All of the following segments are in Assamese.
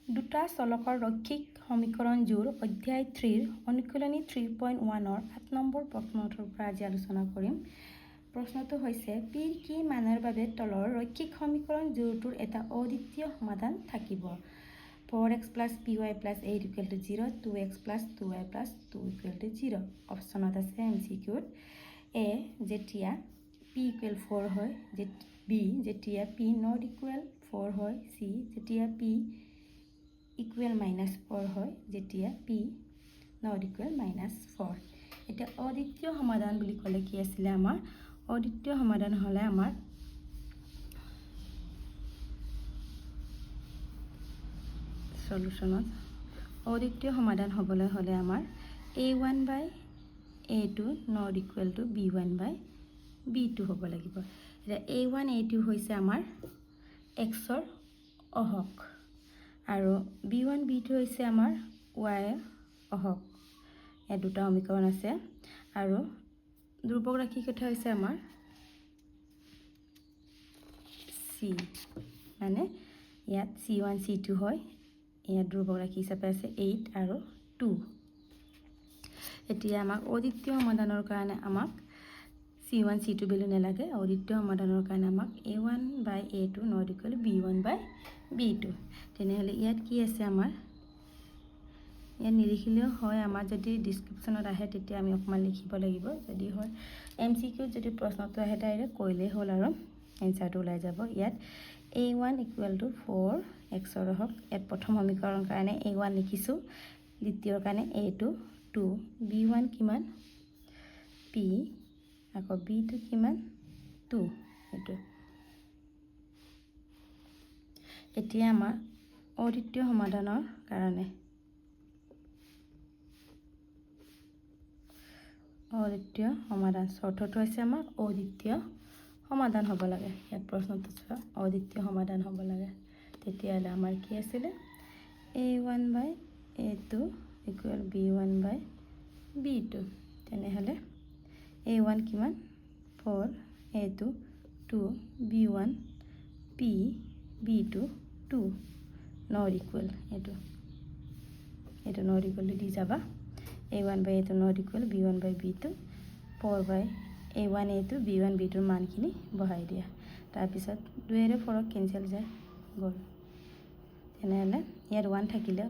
দুটা চলকৰ ৰৈখিক সমীকৰণযোৰ অধ্যায় 3 অনুশীলনী 3.1 8 নম্বৰ প্ৰশ্নটোৰ পৰা আজি আলোচনা কৰিম। প্ৰশ্নটো হৈছে পিৰ কি মানৰ বাবে তলৰ ৰৈখিক সমীকৰণযোৰটোৰ এটা অদ্বিতীয় সমাধান থাকিব। 4x + py + 8 = 0, 2x + 2y + 2 = 0। অপশ্যনত আছে MCQত A যেতিয়া p = 4 হয়, B যেতিয়া p ≠ 4 হয়, C যেতিয়া p = -4 হয়, যেতিয়া p ≠ -4। এটা অদ্বিতীয় সমাধান বুলি ক'লে কি আছিলে আমাৰ অদ্বিতীয় সমাধান হ'লে আমাৰ সলিউশনত অদ্বিতীয় সমাধান হ'বলৈ হ'লে আমাৰ a1/a2 ≠ b1/b2 হ'ব লাগিব। এটা a1 a2 হৈছে আমাৰ x ৰ অহক আৰু b1 b2 হৈছে আমাৰ y ৰ অহক। এই দুটা সমীকৰণ আছে আৰু ধ্ৰুবক ৰাশি কেইটা হৈছে আমাৰ c, মানে ইয়াত c1 c2 হয়, ইয়াত ধ্ৰুবক ৰাশি হিচাপে আছে 8 আৰু 2। এতিয়া আমাক অদ্বিতীয় সমাধানৰ কাৰণে আমাক c1 c2 ভ্যালু নালাগে। অদ্বিতীয় সমাধানৰ কাৰণে আমাক a1/a2 ≠ b1/b2। তেনেহ'লে ইয়াত কি আছে আমাৰ ইয়াত নিলিখিলেও হয়, আমাৰ যদি ডিসক্ৰিপশনত আহে তেতিয়া আমি অকমান লিখিব লাগিব। যদি হয় MCQ যদি প্ৰশ্নটো আহে ডাইৰেক্ট কৰিলেই হ'ল আৰু এনসাৰটো ওলাই যাব। ইয়াত a1 = 4 x ৰ হক, ইয়াত প্ৰথম সমীকৰণৰ কাৰণে a1 লিখিছোঁ, দ্বিতীয়ৰ কাৰণে a2 2, b1 কিমান p, আকৌ b2 কিমান 2। এইটো এতিয়া আমাৰ অদ্বিতীয় সমাধানৰ কাৰণে অদ্বিতীয় সমাধান চৰ্তটো হৈছে আমাৰ অদ্বিতীয় সমাধান হ'ব লাগে। ইয়াত প্ৰশ্নটো চোৱা অদ্বিতীয় সমাধান হ'ব লাগে। তেতিয়াহ'লে আমাৰ কি আছিলে a1/a2 = b1/b2। তেনেহ'লে a1 কিমান 4, a2 2, b1 p, b2 2 এইটো নত ইকুৱেল দি যাবা। a1/a2 = b1/b2, 4/a1 a2 b1 b2 মানখিনি বহাই দিয়া। তাৰপিছত 2 ৰে 4 কেনসেল যায় গ'ল। তেনেহ'লে ইয়াত 1 থাকিলে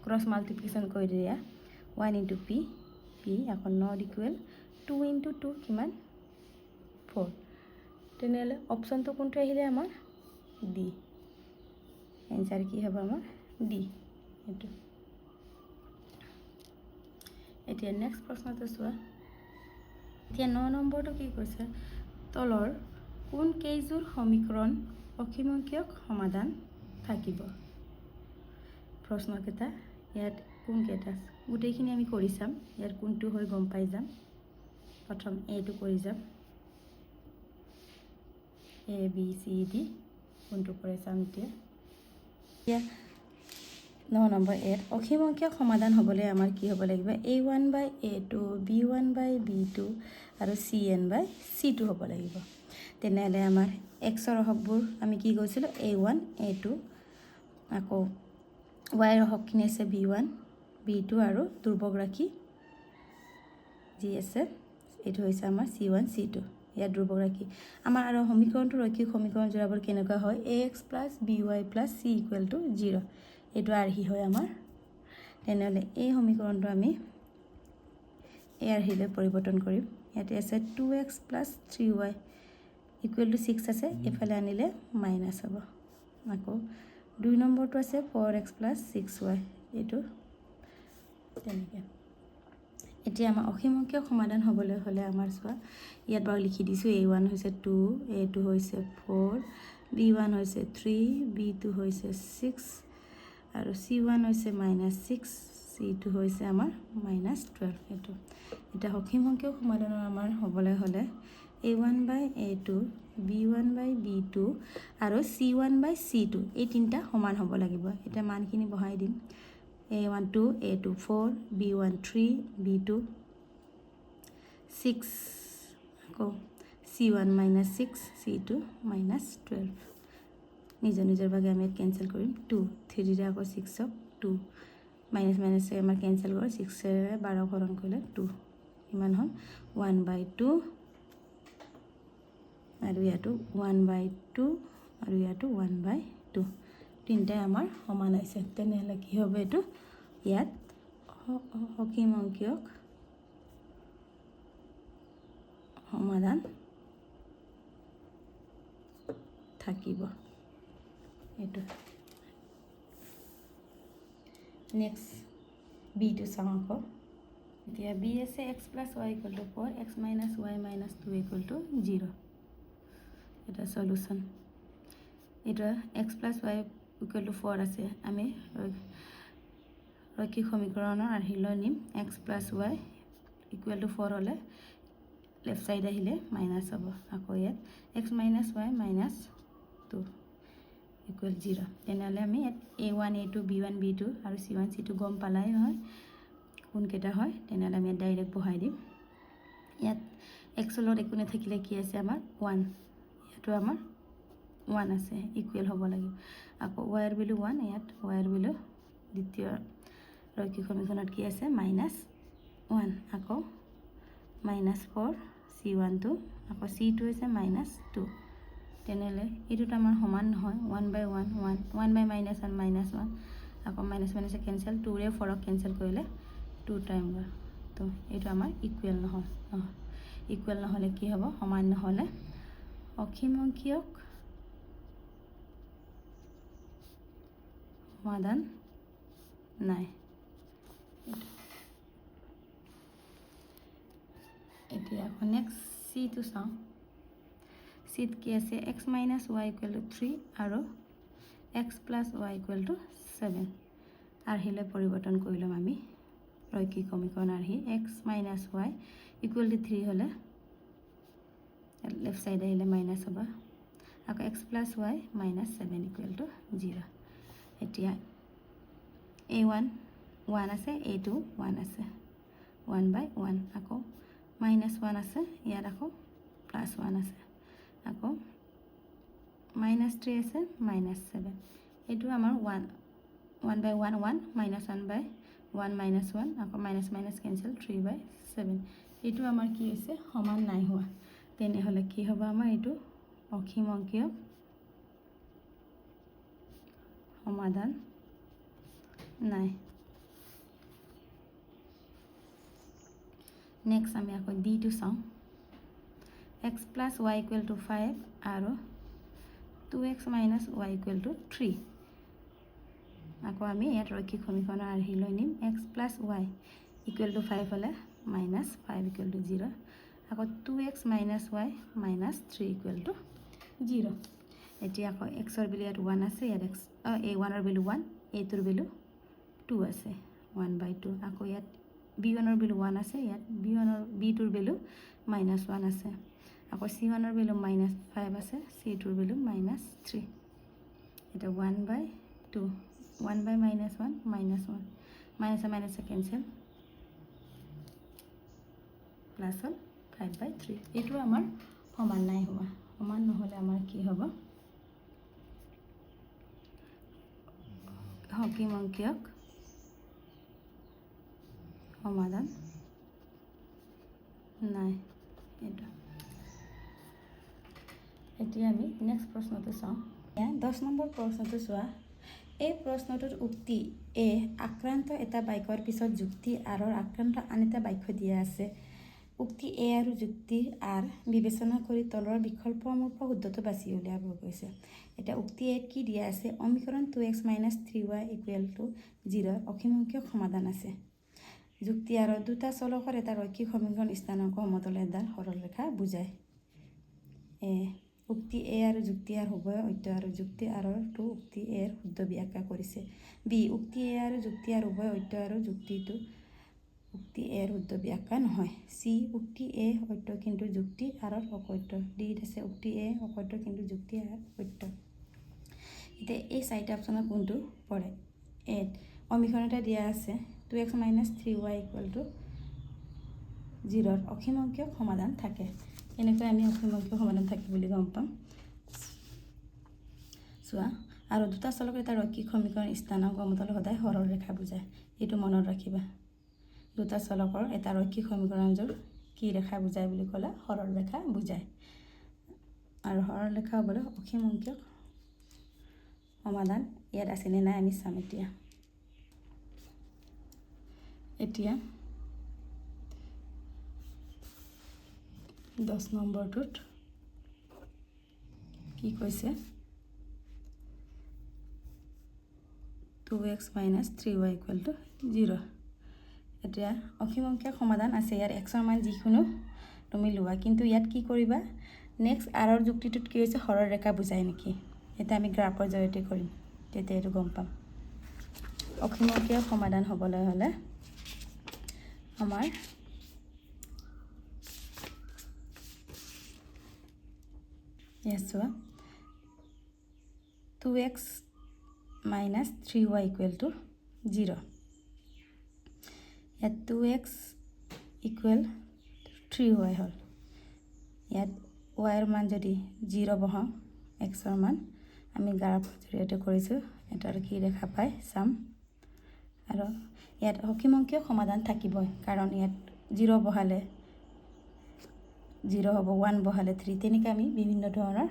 ক্ৰছ মাল্টিপ্লিকেশ্যন কৰি দিয়া 1 × p, আকৌ নত ইকুৱেল 2 × 2 কিমান 4। তেনেহ'লে অপশ্যনটো কোনটো আহিলে আমাৰ ডি। এনসাৰ কি হ'ব আমাৰ ডি। এইটো এতিয়া নেক্সট প্ৰশ্নটো চোৱা। এতিয়া 9 নম্বৰটো কি কৈছে তলৰ কোন কেইযোৰ সমীকৰণ অসীমংখ্যক সমাধান থাকিব। প্ৰশ্নকেইটা ইয়াত কোন কেইটা গোটেইখিনি আমি কৰি চাম। ইয়াত কোনটো হয় গম পাই যাম। প্ৰথম এটো কৰি যাম, a b c d কোনটো কৰে চাম। এতিয়া 9 নম্বৰ এত অসীমংখ্যক সমাধান হ'বলৈ আমাৰ কি হ'ব লাগিব a1/a2 b1/b2 আৰু cn/c2 হ'ব লাগিব। তেনেহ'লে আমাৰ x ৰ হকবোৰ আমি কি কৈছিলোঁ a1 a2, আকৌ y ৰ হকখিনি আছে b1 b2 আৰু ধ্ৰুবক ৰাশি যি আছে এইটো হৈছে আমাৰ c1 c2। ইয়াত ধ্ৰুবক ৰাশি আমাৰ আৰু সমীকৰণটো ৰৈখিক সমীকৰণ যোৰাবোৰ কেনেকুৱা হয় ax + by + c = 0। এইটো আৰ্হি হয় আমাৰ। তেনেহ'লে এই সমীকৰণটো আমি এই আৰ্হিলৈ পৰিৱৰ্তন কৰিম। ইয়াতে আছে 2x + 3y = 6 আছে, এফালে আনিলে মাইনাছ হ'ব। আকৌ 2 নম্বৰটো আছে 4x + 6y, এইটো তেনেকৈ। এতিয়া আমাৰ অসীমংখ্যক সমাধান হ'বলৈ হ'লে আমাৰ চোৱা ইয়াত বাৰু লিখি দিছোঁ a1 হৈছে 2, a2 হৈছে 4, b1 হৈছে 3, b2 হৈছে 6 আৰু c1 হৈছে -6, c2 হৈছে আমাৰ -12। এইটো এটা অসীমংখ্যক সমাধানৰ আমাৰ হ'বলৈ হ'লে a1/a2 b1/b2 আৰু c1/c2 এই তিনিটা সমান হ'ব লাগিব। এতিয়া মানখিনি বহাই দিম a1 2, a2 4, b1 3, b2 6, আকৌ c1 -6, c2 -12। নিজৰ নিজৰ ভাগে আমি কেঞ্চেল কৰিম 2 3 আকৌ 6ক 2 মাইনাছ মাইনাছে আমাৰ কেঞ্চেল কৰে 6ৰে 12 হৰণ কৰিলে 2 ইমান হ'ল 1/2 আৰু ইয়াতো 1/2 আৰু ইয়াতো 1/2 তিনিটাই আমাৰ সমান হৈছে তেনেহ'লে কি হ'ব এইটো ইয়াত অসীম অংকীয়ক সমাধান থাকিব এইটো নেক্সট বিটো চাওঁ আকৌ এতিয়া বি আছে x + y = 4 x - y - 2 = 0 এটা সলিউশন এটা x + y = 4 আছে আমি ৰৈখিক সমীকৰণৰ আৰ্হিলৈ নিম x + y = 4 হলে লেফট সাইড আহিলে মাইনাস হ'ব আকৌ ইয়াত x - y - 2 = 0 তেনেহ'লে আমি ইয়াত a1 a2 b1 b2 আৰু c1 c2 গম পালাই নহয় কোন কেইটা হয় তেনেহ'লে আমি ডাইৰেক্ট বহাই দিম ইয়াত x লগত একো নাথাকিলে কি আছে আমাৰ 1 ইয়াতো আমাৰ 1 আছে ইকুৱেল হ'ব লাগিব আকৌ y ৰ ভ্যালু 1 ইয়াত y ৰ ভ্যালু দ্বিতীয় ৰৈখিক সমীকৰণত কি আছে -1 আকৌ -4 c1 টো আকৌ c2 আছে -2 তেনেহ'লে এইটোত আমাৰ সমান নহয় 1/1 1/-1 আকৌ মাইনাছ মাইনাছে কেঞ্চেল 2ৰে 4ক কেঞ্চেল কৰিলে 2 টাইম গ'ল তো এইটো আমাৰ ইকুৱেল নহয় ইকুৱেল নহ'লে কি হ'ব সমান নহ'লে অসীম অংকীয়ক সমাধান নাই এতিয়া আকৌ নেক্সট c টো চাওঁ c কি আছে x - y = 3 আৰু x + y = 7 আৰ্হিলৈ পৰিৱৰ্তন কৰি ল'ম আমি ৰৈখিক সমীকৰণ আৰ্হি x - y = 3 হ'লে লেফট সাইড আহিলে মাইনাস হ'ব আকৌ x + y - 7 = 0 এতিয়া a1 1 আছে a2 1 আছে 1/1 আকৌ -1 আছে ইয়াত আকৌ +1 আছে আকৌ -3 আছে -7 এইটো আমাৰ 1/1 1 -1/1 -1 আকৌ মাইনাছ মাইনাছ কেঞ্চেল 3/7 এইটো আমাৰ কি হৈছে সমান নাই হোৱা তেনেহ'লে কি হ'ব আমাৰ এইটো অসীম অংকীয় সমাধান নাই নেক্সট আমি আকৌ ডি টো চাওঁ x + y = 5 আৰু 2x - y = 3 আকৌ আমি ইয়াত ৰৈখিক সমীকৰণৰ আৰ্হিলৈ নিম x + y = 5 হ'লে -5 = 0 আকৌ 2x - y - 3 = 0 এতিয়া আকৌ x ৰ ভ্যালু ইয়াত 1 আছে ইয়াত a1 ৰ ভ্যালু 1 a2 ৰ ভ্যালু 2 আছে 1/2 আকৌ ইয়াত b1 ৰ ভ্যালু 1 আছে ইয়াত b2 ৰ ভ্যালু -1 আছে আকৌ c1 ৰ ভ্যালু -5 আছে c2 ৰ ভ্যালু -3 এটা 1/2 1/-1 -1 মাইনাছে মাইনাছে কেঞ্চেল প্লাস হ'ল 5/3 এইটো আমাৰ সমান নাই হোৱা সমান নহ'লে আমাৰ কি হ'ব অসীম অংকীয়ক সমাধান নাই এইটো এতিয়া আমি নেক্সট প্ৰশ্নটো চাওঁ 10 নম্বৰ প্ৰশ্নটো চোৱা এই প্ৰশ্নটোত উক্তি এ আক্ৰান্ত এটা বাক্যৰ পিছত যুক্তি আৰৰ আক্ৰান্ত আন এটা বাক্য দিয়া আছে উক্তি এ আৰু যুক্তি আৰ বিবেচনা কৰি তলৰ বিকল্পসমূহৰ পৰা শুদ্ধটো বাছি উলিয়াব কৈছে এটা উক্তি এ কি দিয়া আছে সমীকৰণ 2x - 3y = 0 অসীম অংকীয় সমাধান আছে যুক্তি আৰু দুটা চলকৰ এটা ৰৈখিক সমীকৰণ স্থানাংক সমতল এডাল সৰলৰেখা বুজায় উক্তি এ আৰু যুক্তি আৰ উভয় সত্য আৰু যুক্তি আৰৰ টো উক্তি এৰ শুদ্ধ ব্যাখ্যা কৰিছে বি উক্তি এ আৰু যুক্তি আৰ উভয় সত্য আৰু যুক্তিটো উক্তি এৰ শুদ্ধ ব্যাখ্যা নহয় সি উক্তি এ সত্য কিন্তু যুক্তি আৰৰ অসত্য ডি আছে উক্তি এ অসত্য কিন্তু যুক্তি আৰ সত্য এতিয়া এই চাৰিটা অপচনৰ কোনটো পৰে এ সমীকৰণ এটা দিয়া আছে 2x - 3y = 0 অসীম অংকীয় সমাধান থাকে এনেকৈ আমি অসীম অংকীয় সমাধান থাকে বুলি গম পাম চোৱা আৰু দুটা চলক এটা ৰৈখিক সমীকৰণ স্থানাংক সমতল সদায় সৰল ৰেখা বুজায় এইটো মনত ৰাখিবা দুটা চলকৰ এটা ৰৈখিক সমীকৰণযোৰ কি ৰেখা বুজায় বুলি ক'লে সৰল ৰেখা বুজায় আৰু সৰল ৰেখা হ'বলৈ অসীম অংকীয় সমাধান ইয়াত আছেনে নাই আমি চাম এতিয়া 10 নম্বৰটোত কি কৈছে 2x - 3y = 0 এতিয়া অসীম অংকীয় সমাধান আছে ইয়াৰ xৰ মান যিকোনো তুমি লোৱা কিন্তু ইয়াত কি কৰিবা নেক্সট আৰৰ যুক্তিটোত কি হৈছে সৰল ৰেখা বুজায় নেকি এটা আমি গ্ৰাফৰ জৰিয়তে কৰিম তেতিয়া এইটো গম পাম অসীম অংকীয় সমাধান হ'বলৈ হ'লে আমাৰ চোৱা 2x - 3y = 0 ইয়াত 2x = 3y হ'ল ইয়াত yৰ মান যদি 0 বহাওঁ xৰ মান আমি গ্ৰাফৰ জৰিয়তে কৰিছোঁ এটাৰ কি ৰেখা পাই চাম আৰু ইয়াত অসীম অংকীয় সমাধান থাকিবই কাৰণ ইয়াত 0 বহালে 0 হ'ব 1 বহালে 3 তেনেকৈ আমি বিভিন্ন ধৰণৰ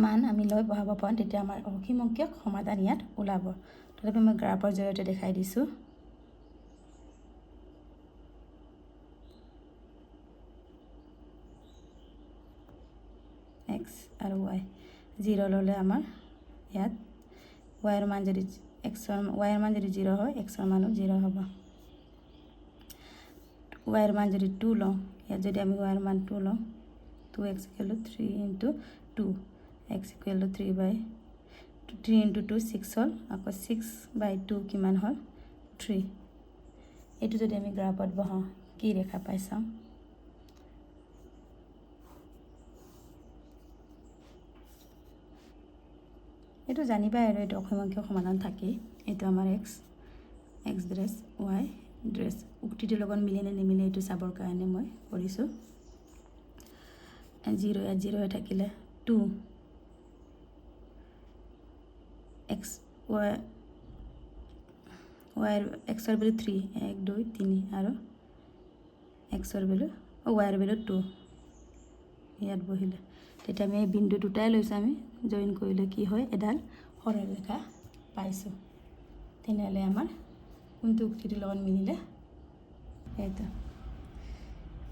মান আমি লৈ বহাব পাৰোঁ তেতিয়া আমাৰ অসীম অংকীয় সমাধান ইয়াত ওলাব তথাপি মই গ্ৰাফৰ জৰিয়তে দেখাই দিছোঁ x আৰু y 0 ল'লে আমাৰ ইয়াত yৰ মান যদি yৰ মান যদি 0 হয় xৰ মানো 0 হ'ব yৰ মান যদি 2 লওঁ ইয়াত যদি আমি yৰ মান 2 লওঁ 2x = 3 × 2 x = 3 × 2 6 হ'ল আকৌ 6/2 কিমান হ'ল 3 এইটো যদি আমি গ্ৰাফত বহাওঁ কি ৰেখা পাই চাওঁ এইটো জানিবা আৰু এইটো অসীম অংকীয় সমাধান থাকেই এইটো আমাৰ x ড্ৰেছ y ড্ৰেছ উক্তিটোৰ লগত মিলেনে নিমিলে এইটো চাবৰ কাৰণে মই কৰিছোঁ 0 ইয়াত 0 হৈ থাকিলে 2 x xৰ ভেলু 3 1 2 3 আৰু xৰ ভেলু yৰ ভেলু 2 ইয়াত বহিলে তেতিয়া আমি এই বিন্দু দুটাই লৈছোঁ আমি জইন কৰিলে কি হয় এডাল সৰল ৰেখা পাইছোঁ তেনেহ'লে আমাৰ কোনটো উক্তিটোৰ লগত মিলিলে এইটো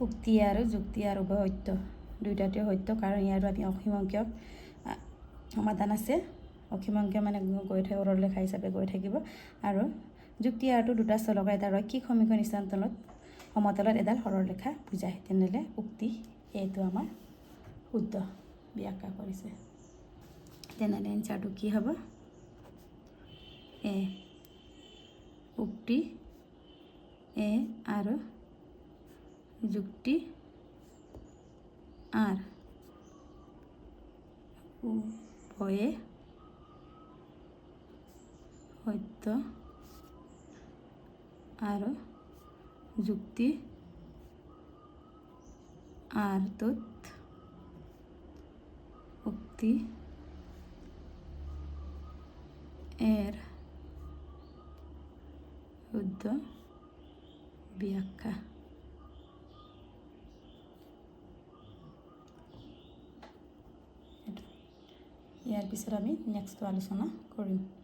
উক্তি আৰু যুক্তি আৰু উভয় সত্য দুইটাতে সত্য কাৰণ ইয়াৰো আমি অসীম অংকীয় সমাধান আছে অসীম অংকীয় মানে গৈ থাকিব সৰল ৰেখা হিচাপে গৈ থাকিব আৰু যুক্তি আৰু দুটা চলকৰ এটা ৰৈখিক সমীকৰণ স্থানান্তৰত সমতলত এডাল সৰল ৰেখা বুজায় তেনেহ'লে উক্তি এইটো আমাৰ শুদ্ধ ব্যাখ্যা কৰিছে তেনেহ'লে এনচাৰটো কি হ'ব এ উক্তি এ আৰু যুক্তি আৰ উভয়ে সত্য আৰু যুক্তি আৰটোত উক্তি এৰ শুদ্ধ ব্যাখ্যা ইয়াৰ পিছত আমি নেক্সটটো আলোচনা কৰিম